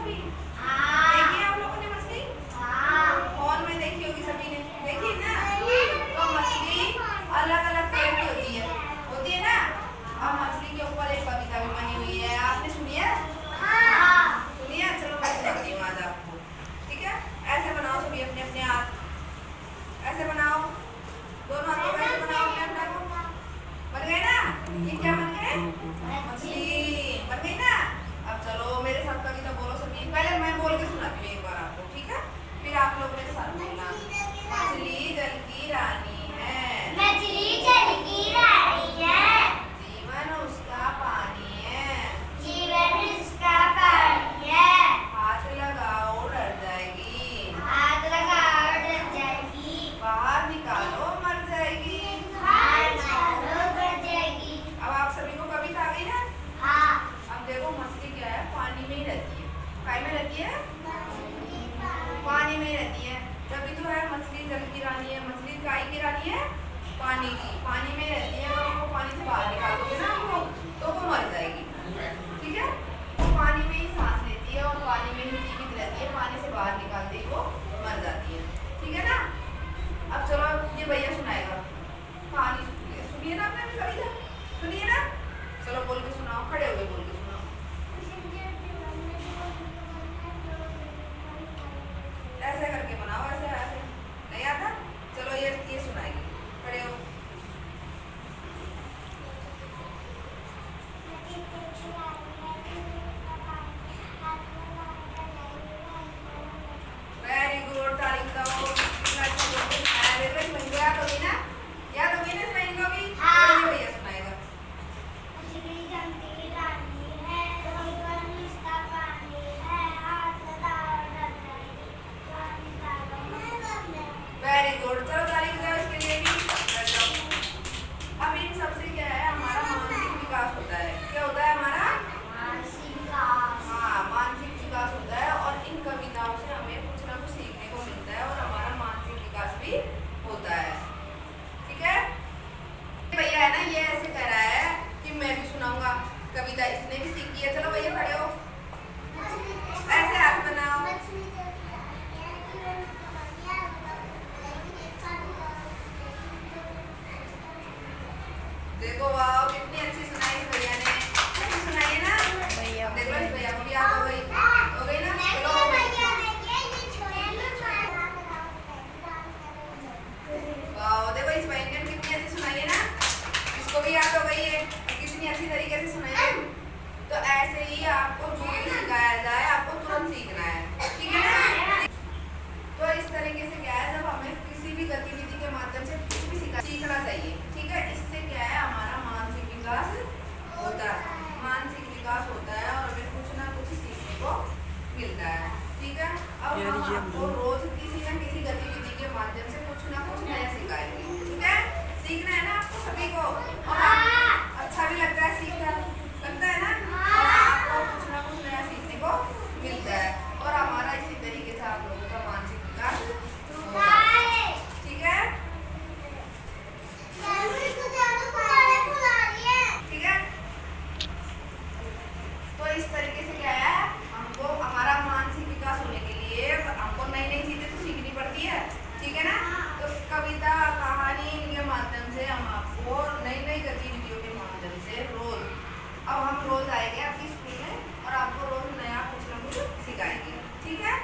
कभी? देखी है आप लोगों ने मछली? फोन में देखी होगी सभी ने, देखी ना? तो मछली अलग अलग तरह की होती है ना? और मछली के ऊपर एक कविता भी बनी हुई है, आपने सुनी है? सुनी है? चलो मैं सुनाती हूँ आज आपको, ठीक है? ऐसे बनाओ सभी अपने अपने हाथ, ऐसे बनाओ, दोनों हाथों को ऐसे बनाओ अपने अपने को। बन गए ना? ये क्या बन गए? मछली बन गई ना? अब चलो मेरे साथ कविता बोलो सभी, पहले मैं बोल के सुनाती हूँ एक बार आपको, ठीक है? फिर आप लोग मेरे साथ बोलना। मछली जल की रानी है, मछली जल की रानी है, जीवन उसका पानी है, जीवन उसका पानी है, हाथ लगाओ डर जाएगी, हाथ लगाओ डर जाएगी, बाहर निकालो मर जाएगी, बाहर निकालो डर जाएगी। अब आप सभी को कविता आ गई ना? हाँ। अब देखो मछली क्या है, पानी में ही रहती है। काय में रहती है? पानी में ही रहती है, तभी तो है मछली जल की रानी है। मछली काय की रानी है? पानी की, पानी में रहती है। अगर उसको पानी से बाहर निकाल दोगे ना आपको, तो वो मर जाएगी, ठीक है? वो पानी में ही सांस लेती है और पानी में ही जीवित रहती है, पानी से बाहर निकालते ही वो मर जाती है, ठीक है ना? अब चलो ये भैया सुनाएगा कहानी, सुनिए ना, आपने कविता सुनिए ना? चलो बोल के सुनाओ, खड़े होके बोल के सुनाओ। ऐसे करके बनाओ, ऐसे ऐसे नहीं आता? चलो ये सुनाएगी, खड़े हो। वेरी गुड, ताली बजाओ। कितना अच्छा बोलते हैं। देखो इस बहन को याद होगी ना? याद होगी ना इस बहन को भी? हाँ। तो ये भैया सुनाएगा। मछली जल की रानी है, जीवन उसका पानी है, हाथ लगाओ डर जाएगी, बाहर निकालो मर जाएगी। वेरी गुड, चलो ताली बजाओ इसके लिए भी। बैठ जाओ। अब इन सबसे क्या है, हमारा मानसिक विकास होता है। क्या होता है हमारा? मानसिक विकास। हाँ, मानसिक विकास होता है और इन कविताओं से हमें कुछ ना कुछ सीखने को मिलता है और हमारा मानसिक विकास भी होता है, ठीक है? भैया है ना, ये ऐसे कह रहा है कि मैं भी सुनाऊंगा कविता, इसने भी सीखी है। चलो भैया खड़े हो, ऐसे हाथ बनाओ। देखो वाह, कितनी अच्छी सुनाई इस भैया ने, अच्छी सुनाई है ना? देख लो इस भैया को भी याद हो गई ना? चलो वाह, देखो इस बहन ने कितनी अच्छी सुनाई है ना? इसको भी याद हो गई है, कितनी अच्छी तरीके से सुनाई है। तो ऐसे ही आपको जो भी सिखाया जाए आपको तुरंत सीखना है, ठीक है ना? तो इस तरीके से क्या है, जब हमें किसी भी गतिविधि के माध्यम से कुछ भी सीखना चाहिए, ठीक है? इससे क्या है, हमारा मानसिक विकास होता है, मानसिक विकास होता है और हमें कुछ ना कुछ सीखने को मिलता है, ठीक है? अब हम आपको रोज किसी न किसी गतिविधि के माध्यम से कुछ ना कुछ नया सिखाएंगे, ठीक है? सीखना है ना आपको सभी को, और अच्छा भी लगता है सीखना, लगता है ना? और आपको कुछ ना कुछ नया सीखने को मिलता है और हमारा इसी तरीके से आप लोगों का मानसिक विकास होगा, ठीक है? ठीक है? तो इस तरीके से क्या है, हमको हमारा मानसिक विकास होने के लिए हमको नई नई चीजें तो सीखनी पड़ती है, ठीक है ना? तो कविता, कहानी के माध्यम से हम आपको नई नई गतिविधियों के माध्यम से रोज, अब हम रोज आएंगे आपकी स्कूल में और आपको रोज नया कुछ ना कुछ सिखाएंगे, ठीक है?